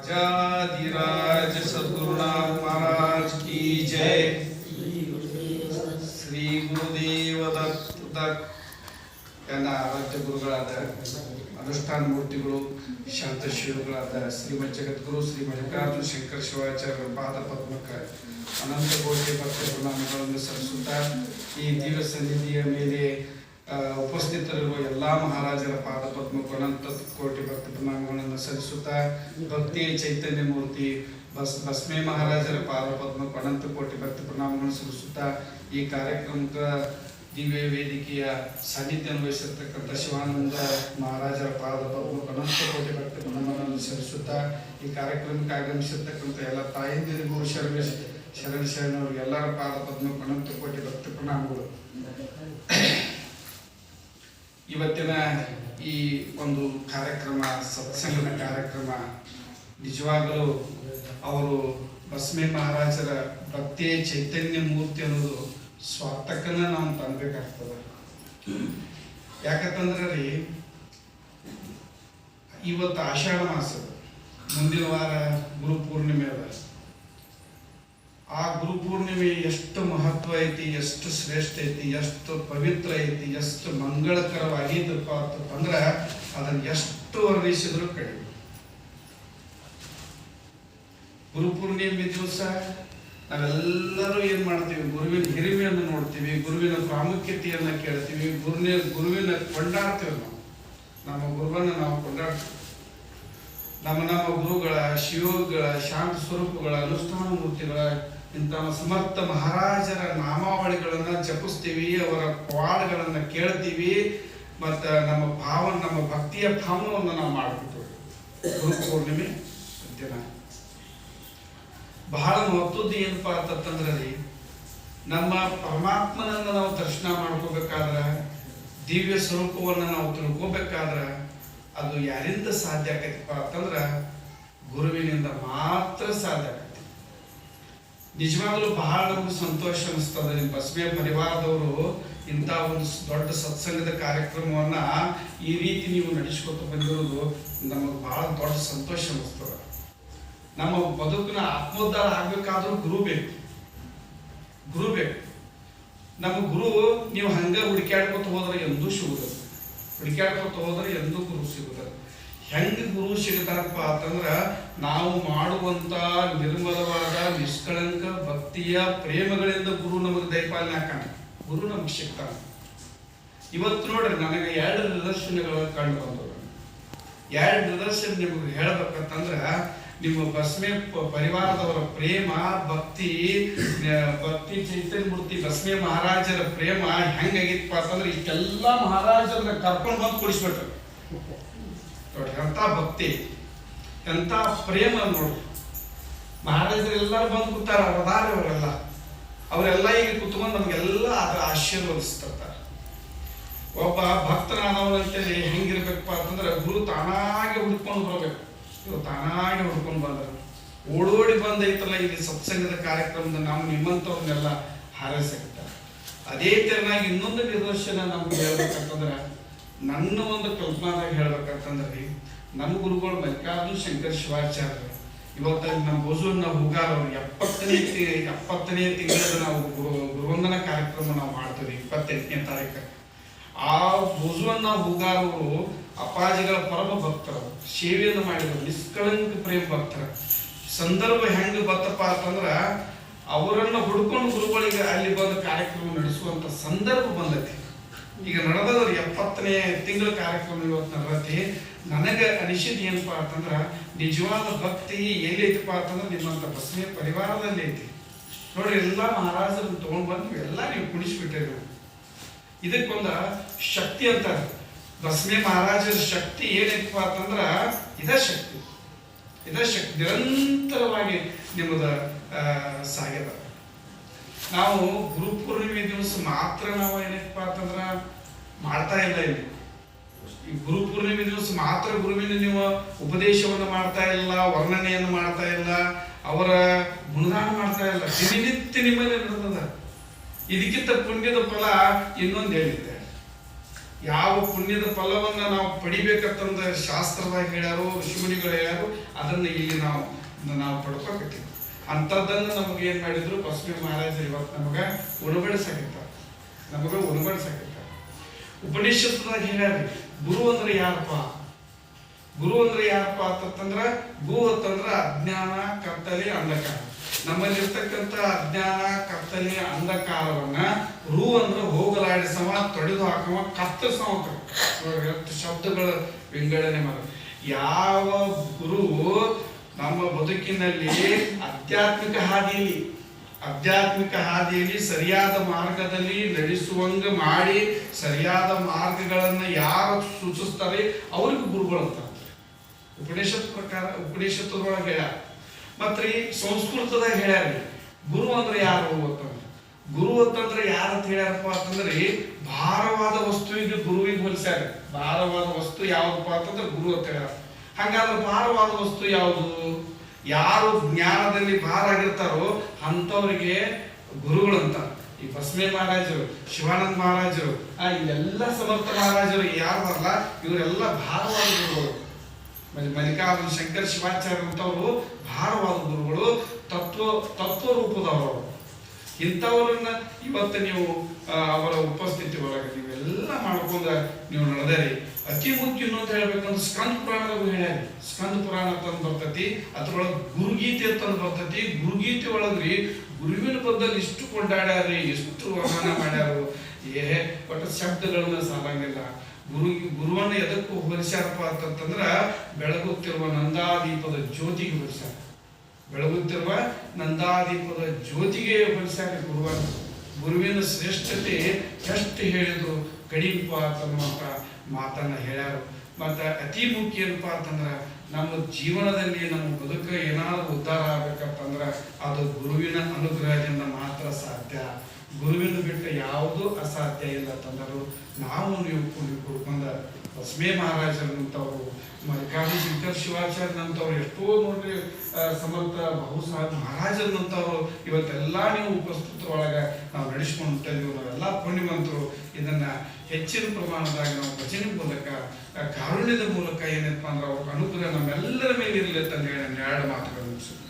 राजाधिराज सद्गुरुनाथ महाराज की जय। ಶ್ರೀ ಗುರುದೇವ ದತ್ತ ನನ್ನ ಆರಾಧ್ಯ ಗುರುಗಳಾದ ಅನುಷ್ಠಾನ ಮೂರ್ತಿಗಳು ಶಾಂತಶೀಲಗಳಾದ ಶ್ರೀಮದ್ ಜಗದ್ಗುರು ಶ್ರೀ ಮಲ್ಲಿಕಾರ್ಜುನ ಶಂಕರ ಶಿವಾಚಾರ್ಯರ ಪಾದ ಪದ್ಮಕ್ಕೆ ಅನಂತ ಕೋಟಿ ಭಕ್ತ ಪ್ರಣಾಮಗಳನ್ನು ಸಲ್ಲಿಸುತ್ತಾ ಈ ದಿವ್ಯ ಸನ್ನಿಧಿಯ ಮೇಲೆ ಉಪಸ್ಥಿತರಿರುವ ಎಲ್ಲ ಮಹಾರಾಜರ ಪಾದ ಪದ್ಮಕ್ಕೂ ಅನಂತ ಕೋಟಿ ಭಕ್ತ ಪ್ರಣಾಮಗಳನ್ನು ಸಲ್ಲಿಸುತ್ತಾ ಭಕ್ತಿ ಚೈತನ್ಯ ಮೂರ್ತಿ ಬಸ್ಮೆ ಮಹಾರಾಜರ ಪಾದ ಪದ್ಮಕ್ಕೂ ಅನಂತ ಕೋಟಿ ಭಕ್ತ ಪ್ರಣಾಮಗಳನ್ನು ಸಲ್ಲಿಸುತ್ತಾ ಈ ಕಾರ್ಯಕ್ರಮಕ್ಕೆ ದಿವ್ಯ ವೇದಿಕೆಯ ಸಾನ್ನಿಧ್ಯವನ್ನು ವಹಿಸಿರ್ತಕ್ಕಂಥ ಶಿವಾನಂದ ಮಹಾರಾಜರ ಪಾದ ಪದ್ಮಕ್ಕೂ ಅನಂತ ಕೋಟಿ ಭಕ್ತ ಪ್ರಣಾಮಗಳನ್ನು ಸಲ್ಲಿಸುತ್ತಾ ಈ ಕಾರ್ಯಕ್ರಮಕ್ಕೆ ಆಗಮಿಸಿರ್ತಕ್ಕಂಥ ಎಲ್ಲ ತಾಯಂದಿರಿಗೂ ಶರಣವ್ರಿಗೆ ಎಲ್ಲರ ಪಾದ ಪದ್ಮಕ್ಕೂ ಅನಂತ ಕೋಟಿ ಭಕ್ತ ಪ್ರಣಾಮಗಳು. ಇವತ್ತಿನ ಈ ಒಂದು ಕಾರ್ಯಕ್ರಮ ಸತ್ಸಂಗದ ಕಾರ್ಯಕ್ರಮ ನಿಜವಾಗಲೂ ಅವರು ಬಸ್ಮೆ ಮಹಾರಾಜರ ಭಕ್ತಿ ಚೈತನ್ಯ ಮೂರ್ತಿ ಅನ್ನೋದು ಸ್ವಾರ್ಥಕ್ಕನ್ನ ನಾವು ತಂದಬೇಕಾಗ್ತದೆ. ಯಾಕಂತಂದ್ರೆ ರೀ ಇವತ್ತು ಆಷಾಢ ಮಾಸದ ಮುಂದಿನ ವಾರ ಗುರು ಪೂರ್ಣಿಮೆ ಅದ. ಆ ಗುರು ಪೂರ್ಣಿಮೆ ಎಷ್ಟು ಮಹತ್ವ ಐತಿ, ಎಷ್ಟು ಶ್ರೇಷ್ಠ ಐತಿ, ಎಷ್ಟು ಪವಿತ್ರ ಐತಿ, ಎಷ್ಟು ಮಂಗಳಕರವಾಗಿದ್ದಪ್ಪ ಅಂತಂದ್ರೆ ಅದನ್ನ ಎಷ್ಟು ವರ್ಣಿಸಿದ್ರು ಕಡಿಮೆ. ಗುರು ಪೂರ್ಣಿಮೆ ದಿವಸ ನಾವೆಲ್ಲರೂ ಏನ್ ಮಾಡ್ತೀವಿ, ಗುರುವಿನ ಹಿರಿಮೆಯನ್ನು ನೋಡ್ತೀವಿ, ಗುರುವಿನ ಪ್ರಾಮುಖ್ಯತೆಯನ್ನ ಕೇಳ್ತೀವಿ, ಗುರುವಿನ ಕೊಂಡಾಡ್ತೀವಿ. ನಮ್ಮ ಗುರುವನ್ನ ನಾವು ಕೊಂಡಾಡ್ತೀವಿ. ನಮ್ಮ ಗುರುಗಳ ಶಿವಗಳ ಶಾಂತ ಸ್ವರೂಪಗಳ ಅನುಷ್ಠಾನ ಮೂರ್ತಿಗಳ ಇಂಥ ಸಮರ್ಥ ಮಹಾರಾಜರ ನಾಮಾವಳಿಗಳನ್ನ ಜಪಿಸ್ತೀವಿ, ಅವರ ಪವಾಡಗಳನ್ನ ಕೇಳ್ತೀವಿ, ಮತ್ತ ನಮ್ಮ ಭಕ್ತಿಯ ಭಾವನವನ್ನು ನಾವು ಮಾಡ್ಬಿಟ್ಟು ಗುರು ಪೂರ್ಣಿಮೆ ದಿನ ಬಹಳ ಮಹತ್ವದ್ದು ಏನಪ್ಪಾ ಅಂತಂದ್ರೆ ರೀ, ನಮ್ಮ ಪರಮಾತ್ಮನನ್ನ ನಾವು ದರ್ಶನ ಮಾಡ್ಕೋಬೇಕಾದ್ರ, ದಿವ್ಯ ಸ್ವರೂಪವನ್ನ ನಾವು ತಿಳ್ಕೋಬೇಕಾದ್ರ ಅದು ಯಾರಿಂದ ಸಾಧ್ಯ ಆಗೈತಪ್ಪ ಅಂತಂದ್ರ ಗುರುವಿನಿಂದ ಮಾತ್ರ ಸಾಧ್ಯ ಆಗೈತಿ. ನಿಜವಾಗ್ಲೂ ಬಹಳ ನಮ್ಗೆ ಸಂತೋಷ ಅನಿಸ್ತದೆ. ನಿಮ್ಮ ಬಸ್ಮೆ ಪರಿವಾರದವರು ಇಂಥ ಒಂದು ದೊಡ್ಡ ಸತ್ಸಂಗದ ಕಾರ್ಯಕ್ರಮವನ್ನ ಈ ರೀತಿ ನೀವು ನಡೆಸ್ಕೊತ ಬಂದಿರೋದು ನಮಗೆ ಬಹಳ ದೊಡ್ಡ ಸಂತೋಷ ಅನಿಸ್ತದೆ. ನಮ್ಮ ಬದುಕಿನ ಆತ್ಮೋದ್ಧಾರ ಆಗ್ಬೇಕಾದ್ರೂ ಗುರು ಬೇಕು. ನಮ್ಮ ಗುರು ನೀವು ಹಂಗ ಹುಡುಕ್ಯಾಡ್ಕೊತ ಹೋದ್ರೆ ಎಂದೂ ಸಿಗುದಿಲ್ಲ. ಹುಡುಕ್ಯಾಡ್ಕೊತ ಹೋದ್ರೆ ಎಂದೂ ಗುರು ಸಿಗುದಿಲ್ಲ. ಹೆಂಗ ಗುರು ಸಿಗುತ್ತಾರಪ್ಪ ಅಂತಂದ್ರ ನಾವು ಮಾಡುವಂತ ನಿರ್ಮಲವಾದ ನಿಷ್ಕಳಂಕ ಭಕ್ತಿಯ ಪ್ರೇಮಗಳಿಂದ ಗುರು ನಮಗೆ ದಯಪಾಲನೆ ಹಾಕಾನ, ಗುರು ನಮಗೆ ಸಿಗ್ತಾನ. ಇವತ್ತು ನೋಡ್ರಿ, ನನಗೆ 2 ನಿದರ್ಶನಗಳು ಕಂಡು ಬಂದವು. 2 ನಿದರ್ಶನ ನಿಮಗೆ ಹೇಳ್ಬೇಕಂತಂದ್ರ ನಿಮ್ಮ ಬಸ್ಮೆ ಪರಿವಾರದವರ ಪ್ರೇಮ, ಭಕ್ತಿ ಚೈತನ್ಯ ಮೂರ್ತಿ ಬಸ್ಮೆ ಮಹಾರಾಜರ ಪ್ರೇಮ ಹೆಂಗಾಗಿತ್ತಪ್ಪ ಅಂತಂದ್ರೆ ಇಷ್ಟೆಲ್ಲ ಮಹಾರಾಜರನ್ನ ಕರ್ಕೊಂಡು ಬಂದು ಕುಡಿಸ್ಬಿಟ್ರು. ನೋಡ್ರಿ ಎಂತ ಭಕ್ತಿ, ಎಂತ ಪ್ರೇಮ ನೋಡ್ರಿ. ಮಹಾರಾಜರು ಎಲ್ಲರೂ ಬಂದು ಕೂತಾರ, ಅವರೆಲ್ಲ ಈಗ ಕುತ್ಕೊಂಡು ನಮ್ಗೆಲ್ಲ ಅದ್ರ ಆಶೀರ್ವದಿಸ್ತಿರ್ತಾರೆ. ಒಬ್ಬ ಭಕ್ತನಾದವನಂತೇಳಿ ಹೆಂಗಿರ್ಬೇಕಪ್ಪ ಅಂತಂದ್ರೆ ಗುರು ತಾನಾಗೆ ಹುಡ್ಕೊಂಡು ಬರಬೇಕು. ಇವರು ತಾನಾಗಿ ಹುಡ್ಕೊಂಡು ಬಂದರು, ಓಡೋಡಿ ಬಂದೈತಲ್ಲ ಇಲ್ಲಿ ಸತ್ಸಂಗದ ಕಾರ್ಯಕ್ರಮದ ನಾವು ನಿಮ್ಮಂಥವ್ರನ್ನೆಲ್ಲ ಹಾರೈಸಿರ್ತಾರೆ. ಅದೇ ತೆರನಾಗಿ ಇನ್ನೊಂದು ನಿದರ್ಶನ ನಮ್ಗೆ ಹೇಳ್ಬೇಕಂತಂದ್ರೆ, ನನ್ನ ಒಂದು ಕಲ್ಪನಾದಾಗ ಹೇಳ್ಬೇಕಂತಂದ್ರೆ ನಮ್ಮ ಗುರುಗಳು ಮಲ್ಲಿಕಾರ್ಜುನ ಶಂಕರ ಶಿವಾಚಾರ್ಯರು ಇವತ್ತ ನಮ್ಮ ಬೋಜುವನ್ನ ಹೂಗಾರವ್ರು 70ನೇ ತಿಂಗಳದ ನಾವು ಗುರುವಂದನ ಕಾರ್ಯಕ್ರಮ ನಾವು ಮಾಡ್ತೀವಿ 28ನೇ ತಾರೀಕು. ಆ ಬೋಜುವನ್ನ ಹೂಗಾರವರು ಅಪ್ಪಾಜಿಗಳ ಪರಮ ಭಕ್ತರು, ಸೇವೆಯನ್ನು ಮಾಡಿದರು, ನಿಷ್ಕಳಂಕ ಪ್ರೇಮ ಭಕ್ತರ. ಸಂದರ್ಭ ಹೆಂಗ ಬತ್ತಪ್ಪ ಅಂತಂದ್ರ ಅವರನ್ನ ಹುಡ್ಕೊಂಡು ಗುರುಗಳಿಗೆ ಅಲ್ಲಿ ಬಂದು ಕಾರ್ಯಕ್ರಮ ನಡೆಸುವಂತ ಸಂದರ್ಭ ಬಂದೈತಿ. ಈಗ ನಡೆದವ್ರು 70ನೇ ತಿಂಗಳ ಕಾರ್ಯಕ್ರಮ ಇವತ್ತು ನಡೆದೈತಿ. ನನಗೆ ಅನಿಸಿದ್ ಏನಪ್ಪಾ ಅಂತಂದ್ರ ನಿಜವಾದ ಭಕ್ತಿ ಎಲ್ಲಿ ಐತಪ್ಪ ಅಂತಂದ್ರೆ ನಿಮ್ಮಂತ ಬಸ್ಮೆ ಪರಿವಾರದಲ್ಲಿ ಐತಿ. ನೋಡ್ರಿ, ಎಲ್ಲಾ ಮಹಾರಾಜರನ್ನ ತಗೊಂಡ್ ಬಂದು ಎಲ್ಲ ನೀವು ಕುಣಿಸ್ಬಿಟ್ಟಿರಿ. ಇದಕ್ಕೊಂದ ಶಕ್ತಿ ಅಂತಾರೆ. ಬಸ್ಮೆ ಮಹಾರಾಜರ ಶಕ್ತಿ ಏನೈತಪ್ಪ ಅಂತಂದ್ರ ಇದ ಶಕ್ತಿ ನಿರಂತರವಾಗಿ ನಿಮ್ಮದ ಸಾಗ್ಯದ. ನಾವು ಗುರು ಪೂರ್ಣಿಮೆ ದಿವಸ ಮಾತ್ರ ನಾವು ಏನೈತಪ್ಪ ಅಂತಂದ್ರ ಮಾಡ್ತಾ ಇಲ್ಲ. ಇಲ್ಲಿ ಈ ಗುರು ಪೂರ್ಣಿಮೆ ದಿವಸ ಮಾತ್ರ ಗುರುವಿನ ನೀವು ಉಪದೇಶವನ್ನು ಮಾಡ್ತಾ ಇಲ್ಲ, ವರ್ಣನೆಯನ್ನು ಮಾಡ್ತಾ ಇಲ್ಲ, ಅವರ ಗುಣಗಾನ ಮಾಡ್ತಾ ಇಲ್ಲ. ದಿನನಿತ್ಯ ನಿಮ್ಮಲ್ಲಿ ನಡೆದದ. ಇದಕ್ಕಿಂತ ಪುಣ್ಯದ ಫಲ ಇನ್ನೊಂದು ಹೇಳಿದ್ದೆ. ಯಾವ ಪುಣ್ಯದ ಫಲವನ್ನ ನಾವು ಪಡಿಬೇಕಂತಂದ ಶಾಸ್ತ್ರದಾಗ ಹೇಳ್ಯಾರು, ಋಷಿಮುನಿಗಳು ಹೇಳ್ಯಾರು, ಅದನ್ನ ಇಲ್ಲಿ ನಾವು ಪಡ್ಕೋಕತ್ತೀವಿ. ಅಂಥದ್ದನ್ನು ನಮಗೆ ಏನು ಮಾಡಿದ್ರು ಬಸವ ಮಹಾರಾಜರು ಇವತ್ತು ನಮಗೆ ಉಣಬಡಿಸಾಕತ್ತಾರೆ. ಉಪನಿಷತ್ತದಾಗ ಹೇಳ್ಯಾರಿ, ಗುರು ಅಂದ್ರೆ ಯಾರಪ್ಪ ಅಂತಂದ್ರ ಗು ಅಂತಂದ್ರ ಅಜ್ಞಾನ, ಕತ್ತಲೆ, ಅಂಧಕಾರ. ನಮ್ಮಲ್ಲಿರ್ತಕ್ಕಂಥ ಅಜ್ಞಾನ, ಕತ್ತಲೆ, ಅಂಧಕಾರವನ್ನ ರು ಅಂದ್ರೆ ಹೋಗಲಾಡಿಸವ, ತೊಡೆದು ಹಾಕುವ, ಕತ್ತರಿಸವ. ಎಷ್ಟು ಶಬ್ದಗಳ ವಿಂಗಡಣೆ ಮಾಡ. ಯಾವ ಗುರು ನಮ್ಮ ಬದುಕಿನಲ್ಲಿ ಆಧ್ಯಾತ್ಮಿಕ ಹಾದಿಯಲ್ಲಿ ಸರಿಯಾದ ಮಾರ್ಗದಲ್ಲಿ ನಡೆಸುವಂಗ ಮಾಡಿ ಸರಿಯಾದ ಮಾರ್ಗಗಳನ್ನ ಯಾರು ಸೂಚಿಸ್ತಾರೆ ಅವ್ರಿಗೆ ಗುರುಗಳು ಅಂತ ಉಪನಿಷತ್ತದೊಳಗೆ ಹೇಳ್ಯಾರ. ಮತ್ರಿ ಸಂಸ್ಕೃತದಾಗ ಹೇಳ್ಯಾರಿ, ಗುರು ಅಂದ್ರೆ ಯಾರು ಅಂತಂದ್ರೆ ಯಾರು ಅಂತ ಹೇಳ್ಯಾರಪ್ಪ ಅಂತಂದ್ರೆ ಭಾರವಾದ ವಸ್ತುವಿಗೆ ಗುರುವಿಗೆ ಹೋಲಿಸ್ಯಾರ. ಭಾರವಾದ ವಸ್ತು ಯಾವ್ದಪ್ಪ ಅಂತಂದ್ರೆ ಗುರು ಅಂತ ಹೇಳ್ಯಾರ. ಹಾಗಾದ್ರೆ ಭಾರವಾದ ವಸ್ತು ಯಾವುದು? ಯಾರು ಜ್ಞಾನದಲ್ಲಿ ಭಾರ ಆಗಿರ್ತಾರೋ ಅಂಥವ್ರಿಗೆ ಗುರುಗಳು ಅಂತ. ಈ ಬಸವ ಮಹಾರಾಜರು, ಶಿವಾನಂದ ಮಹಾರಾಜರು, ಇವೆಲ್ಲ ಸಮರ್ಥ ಮಹಾರಾಜರು ಯಾರು ಬರಲ್ಲ, ಇವರೆಲ್ಲ ಭಾರವಾದ ಗುರುಗಳು. ಮಲ್ಲಿಕಾರ್ಜುನ ಶಂಕರ ಶಿವಾಚಾರ್ಯ ಅಂತವರು ಭಾರವಾದ ಗುರುಗಳು, ತತ್ವ ರೂಪದವರು. ಇಂಥವ್ರನ್ನ ಇವತ್ತು ನೀವು ಅವರ ಉಪಸ್ಥಿತಿ ಒಳಗೆ ನೀವೆಲ್ಲ ಮಾಡ್ಕೊಂಡ ನೀವು ನಡೆದೇರಿ. ಅತಿ ಮುಖ್ಯ ಇನ್ನೊಂದು ಹೇಳ್ಬೇಕಂದ್ರೆ ಸ್ಕಂದ ಪುರಾಣದಾಗ ಹೇಳ್ಯಾರಿ. ಸ್ಕಂದ ಪುರಾಣ ತಂದು ಬರ್ತೈತಿ, ಅದ್ರೊಳಗೆ ಗುರುಗೀತೆ ಅಂತಂದು ಬರ್ತೈತಿ. ಗುರುಗೀತೆ ಒಳಗ್ರಿ ಗುರುವಿನ ಬದ್ದಲ್ಲಿ ಇಷ್ಟು ಕೊಂಡಾಡ್ಯಾರಿ, ಎಷ್ಟು ವರ್ಣನ ಮಾಡ್ಯಾರು, ಒಟ್ಟು ಶಬ್ದಗಳನ್ನ ಸಾಲಂಗಿಲ್ಲ. ಗುರುವನ್ನ ಎದಕ್ಕೂ ಹೋಲಿಸ್ಯಾರಪ್ಪ ಅಂತಂದ್ರ ಬೆಳಗುತ್ತಿರುವ ನಂದಾದೀಪದ ಜ್ಯೋತಿಗೆ ಹೋಲಿಸ್ಯಾರ. ಜ್ಯೋತಿಗೆ ಹೋಲಿಸ್ಯಾರ ಗುರುವಿನ ಶ್ರೇಷ್ಠತೆ ಎಷ್ಟು ಹೇಳಿದ್ರು ಕಡಿಮೆ ಅಂತನ್ನುವಂಥ ಮಾತನ್ನ ಹೇಳ್ಯಾರು. ಮತ್ತು ಅತಿ ಮುಖ್ಯ ಏನಪ್ಪ ಅಂತಂದ್ರೆ ನಮ್ಮ ಜೀವನದಲ್ಲಿ ನಮ್ಮ ಬದುಕ ಏನಾದರೂ ಉದ್ಧಾರ ಆಗ್ಬೇಕಂತಂದ್ರೆ ಅದು ಗುರುವಿನ ಅನುಗ್ರಹದಿಂದ ಮಾತ್ರ ಸಾಧ್ಯ. ಗುರುವಿನ ಬಿಟ್ಟು ಯಾವುದೂ ಅಸಾಧ್ಯ ಇಲ್ಲ ಅಂತಂದರು. ನಾವು ನೀವು ಕುಡ್ಕೊಂಡ ಬಸವ ಮಹಾರಾಜರಂಥವ್ರು, ಮಲ್ಲಿಕಾರ್ಜುನ ಶಂಕರ ಶಿವಾಚಾರ್ಯನಂಥವ್ರು, ಎಷ್ಟೋ ನೋಡ್ರಿ ಸಮರ್ಥ ಬಹುಸಾಹೇಬ್ ಮಹಾರಾಜರಂಥವ್ರು ಇವತ್ತೆಲ್ಲ ನೀವು ಉಪಸ್ಥಿತಿ ಒಳಗೆ ನಾವು ನಡೆಸ್ಕೊಂಡು ಹೊಂಟಿದ್ದೀವಿ. ನಾವೆಲ್ಲ ಪುಣ್ಯವಂತರು. ಇದನ್ನ ಹೆಚ್ಚಿನ ಪ್ರಮಾಣದಾಗ ನಾವು ಭಜನೆ ಮೂಲಕ, ಕಾರುಣ್ಯದ ಮೂಲಕ ಏನಪ್ಪ ಅಂದ್ರೆ ಅವ್ರ ಅನುಗ್ರಹ ನಮ್ಮೆಲ್ಲರ ಮೇಲೆ ಇರಲಿ ಅಂತ ಹೇಳಿ 2 ಮಾತುಗಳು ಮುಗಿಸುತ್ತೆ.